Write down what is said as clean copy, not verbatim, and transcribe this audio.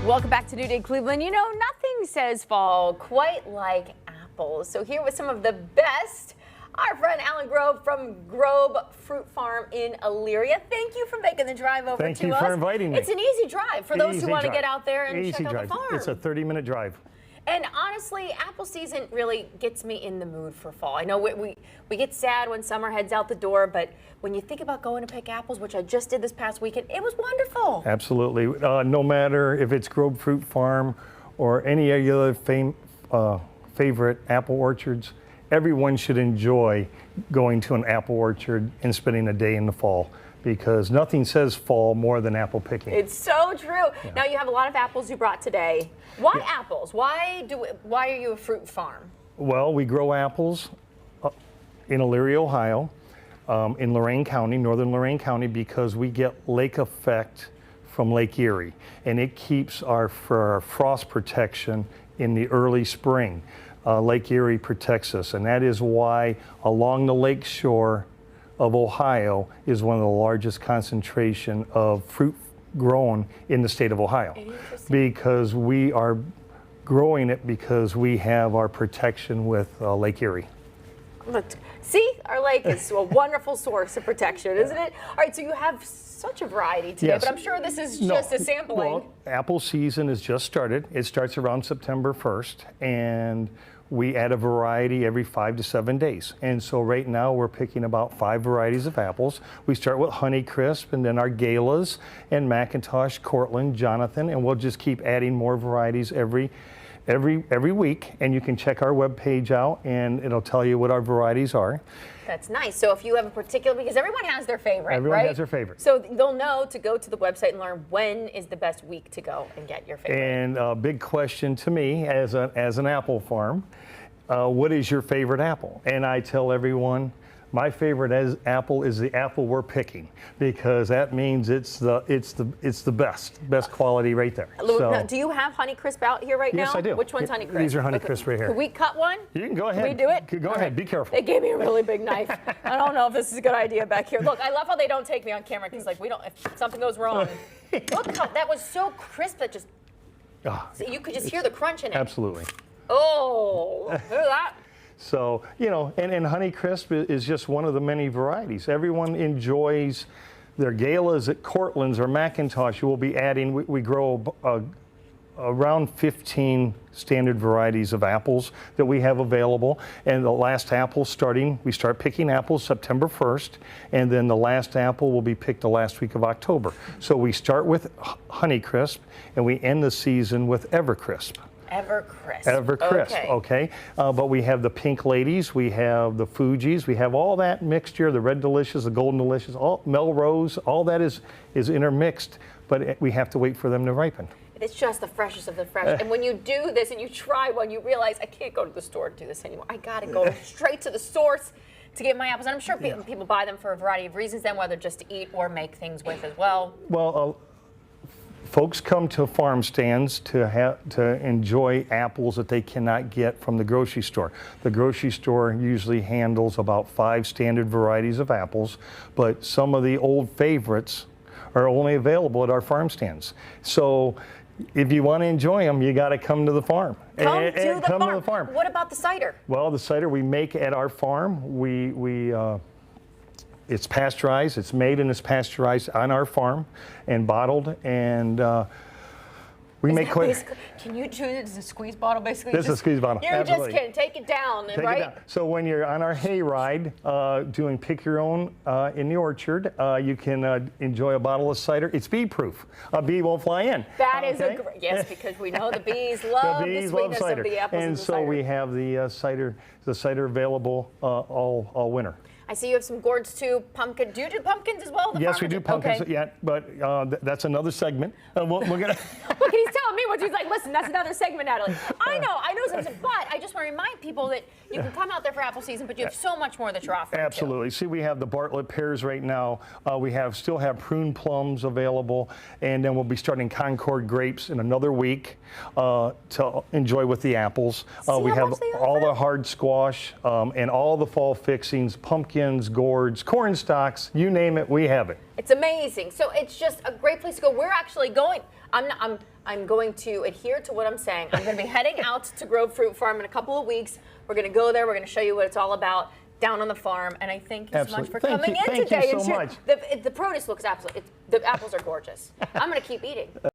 Welcome back to New Day Cleveland. You know, nothing says fall quite like apples. So here with some of the best, our friend Alan Grobe from Grobe Fruit Farm in Elyria. Thank you for making the drive over to us. Thank you for inviting me. It's an easy drive for those who want to get out there and check out the farm. It's a 30-minute drive. And honestly, apple season really gets me in the mood for fall. I know we get sad when summer heads out the door, but when you think about going to pick apples, which I just did this past weekend, it was wonderful. Absolutely. No matter if it's Grobe Fruit Farm or any other favorite apple orchards, everyone should enjoy going to an apple orchard and spending a day in the fall, because nothing says fall more than apple picking. It's so true. Yeah. Now you have a lot of apples you brought today. Why apples? Why are you a fruit farm? Well, we grow apples in Elyria, Ohio, in Lorain County, northern Lorain County, because we get lake effect from Lake Erie, and it keeps our frost protection in the early spring. Lake Erie protects us, and that is why along the lake shore of Ohio is one of the largest concentration of fruit grown in the state of Ohio, because we are growing it because we have our protection with Lake Erie. Look, see, our lake is a wonderful source of protection, isn't it? All right, so you have such a variety today, Yes. but I'm sure this is just a sampling. Well, apple season has just started. It starts around September 1st, and we add a variety every 5 to 7 days. And so right now we're picking about 5 varieties of apples. We start with Honeycrisp, and then our Galas and Macintosh, Cortland, Jonathan, and we'll just keep adding more varieties every week. And you can check our webpage out, and it'll tell you what our varieties are. That's nice. So if you have a particular, because everyone has their favorite, Everyone right? has their favorite. So they'll know to go to the website and learn when is the best week to go and get your favorite. And a big question to me as an apple farm, what is your favorite apple? And I tell everyone, my favorite apple is the apple we're picking, because that means it's the best quality right there. Now, do you have Honeycrisp out here right now? Yes, I do. Which one's Honeycrisp? These are Honeycrisp right here. Can we cut one? You can go ahead. Can we do it? Go ahead. Be careful. They gave me a really big knife. I don't know if this is a good idea back here. Look, I love how they don't take me on camera, because like if something goes wrong. Look how that was so crisp that just so you could just hear the crunch in it. Absolutely. Oh, look at that. So, you know, and Honeycrisp is just one of the many varieties. Everyone enjoys their Galas at Cortland's or Macintosh. You will be adding, we grow around 15 standard varieties of apples that we have available. And the last apple we start picking apples September 1st, and then the last apple will be picked the last week of October. So we start with Honeycrisp, and we end the season with Evercrisp. Evercrisp. Okay. But we have the Pink Ladies, we have the Fuji's, we have all that mixture, the Red Delicious, the Golden Delicious, all Melrose, all that is intermixed, but we have to wait for them to ripen. It's just the freshest of the fresh. And when you do this and you try one, you realize, I can't go to the store to do this anymore. I got to go straight to the source to get my apples. And I'm sure people buy them for a variety of reasons, then whether just to eat or make things with as well. Well, folks come to farm stands to enjoy apples that they cannot get from the grocery store. The grocery store usually handles about 5 standard varieties of apples, but some of the old favorites are only available at our farm stands. So if you want to enjoy them, you got to come to the farm. Come to the farm. What about the cider? Well, the cider we make at our farm. It's pasteurized. It's made and it's pasteurized on our farm and bottled, and we make quite. Can you do this as a squeeze bottle, basically? This is a squeeze bottle. You Absolutely. just can take it down, right? It down. So when you're on our hay ride, doing pick your own in the orchard, you can enjoy a bottle of cider. It's bee proof. A bee won't fly in. That is a great, yes, because we know the bees love the sweetness of the apples and and the so cider. we have the cider available all winter. I see you have some gourds too. Pumpkin. Do you do pumpkins as well? Yes, we do pumpkins. Okay. Yeah, but that's another segment. We're gonna. Look, he's telling me what he's like. Listen, that's another segment, Natalie. I know something, but I just want to remind people that you can come out there for apple season, but you have so much more that you're offering. Absolutely. See, we have the Bartlett pears right now. We still have prune plums available, and then we'll be starting Concord grapes in another week to enjoy with the apples. We have all the hard squash and all the fall fixings, pumpkin. pumpkins, gourds, corn stalks, you name it, we have it. It's amazing. So it's just a great place to go. We're actually going. I'm going to adhere to what I'm saying. I'm going to be heading out to Grobe Fruit Farm in a couple of weeks. We're going to go there. We're going to show you what it's all about down on the farm. And I thank you so much for coming in today. Thank you so much. The produce looks absolutely. The apples are gorgeous. I'm going to keep eating.